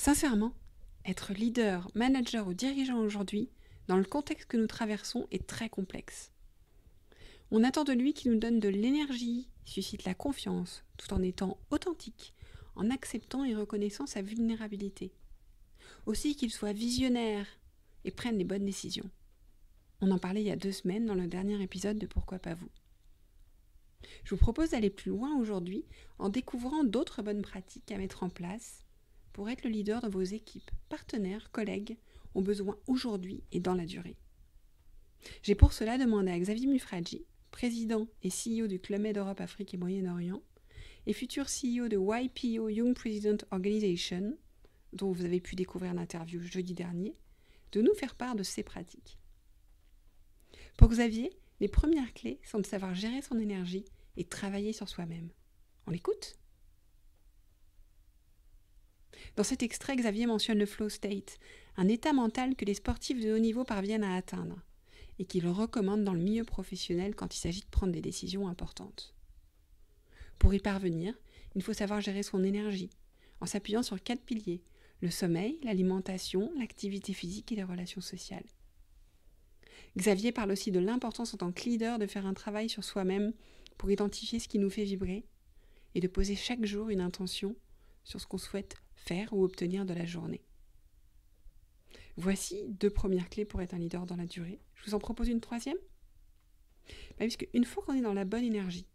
Sincèrement, être leader, manager ou dirigeant aujourd'hui, dans le contexte que nous traversons, est très complexe. On attend de lui qu'il nous donne de l'énergie, suscite la confiance, tout en étant authentique, en acceptant et reconnaissant sa vulnérabilité. Aussi qu'il soit visionnaire et prenne les bonnes décisions. On en parlait il y a 2 semaines dans le dernier épisode de Pourquoi pas vous. Je vous propose d'aller plus loin aujourd'hui en découvrant d'autres bonnes pratiques à mettre en place pour être le leader de vos équipes, partenaires, collègues ont besoin aujourd'hui et dans la durée. J'ai pour cela demandé à Xavier Mufradji, président et CEO du Club Med Europe, Afrique et Moyen-Orient, et futur CEO de YPO Young President Organization, dont vous avez pu découvrir l'interview jeudi dernier, de nous faire part de ces pratiques. Pour Xavier, les premières clés sont de savoir gérer son énergie et travailler sur soi-même. On l'écoute ? Dans cet extrait, Xavier mentionne le flow state, un état mental que les sportifs de haut niveau parviennent à atteindre et qu'il recommande dans le milieu professionnel quand il s'agit de prendre des décisions importantes. Pour y parvenir, il faut savoir gérer son énergie en s'appuyant sur 4 piliers, le sommeil, l'alimentation, l'activité physique et les relations sociales. Xavier parle aussi de l'importance en tant que leader de faire un travail sur soi-même pour identifier ce qui nous fait vibrer et de poser chaque jour une intention sur ce qu'on souhaite faire ou obtenir de la journée. Voici 2 premières clés pour être un leader dans la durée. Je vous en propose une 3e. Puisque une fois qu'on est dans la bonne énergie,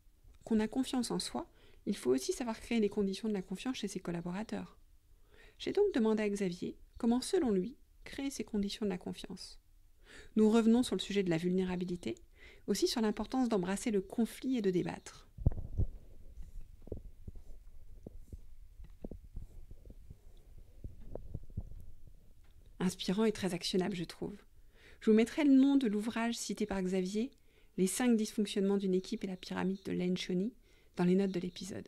qu'on a confiance en soi, il faut aussi savoir créer les conditions de la confiance chez ses collaborateurs. J'ai donc demandé à Xavier comment, selon lui, créer ces conditions de la confiance. Nous revenons sur le sujet de la vulnérabilité, aussi sur l'importance d'embrasser le conflit et de débattre. Inspirant et très actionnable, je trouve. Je vous mettrai le nom de l'ouvrage cité par Xavier, Les 5 dysfonctionnements d'une équipe et la pyramide de Lencioni, dans les notes de l'épisode.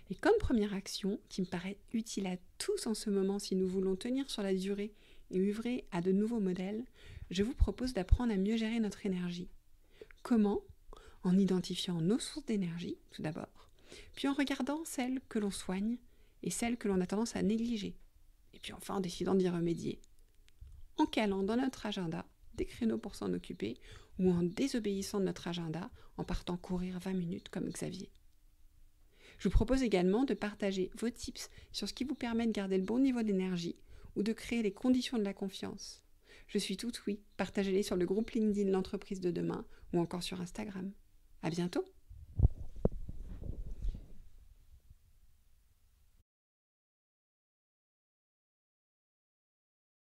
Et comme première action, qui me paraît utile à tous en ce moment si nous voulons tenir sur la durée et œuvrer à de nouveaux modèles, je vous propose d'apprendre à mieux gérer notre énergie. Comment ? En identifiant nos sources d'énergie, tout d'abord, puis en regardant celles que l'on soigne et celles que l'on a tendance à négliger, et puis enfin en décidant d'y remédier. En calant dans notre agenda des créneaux pour s'en occuper ou en désobéissant de notre agenda en partant courir 20 minutes comme Xavier. Je vous propose également de partager vos tips sur ce qui vous permet de garder le bon niveau d'énergie ou de créer les conditions de la confiance. Je suis toute oui, partagez-les sur le groupe LinkedIn L'entreprise de demain ou encore sur Instagram. À bientôt!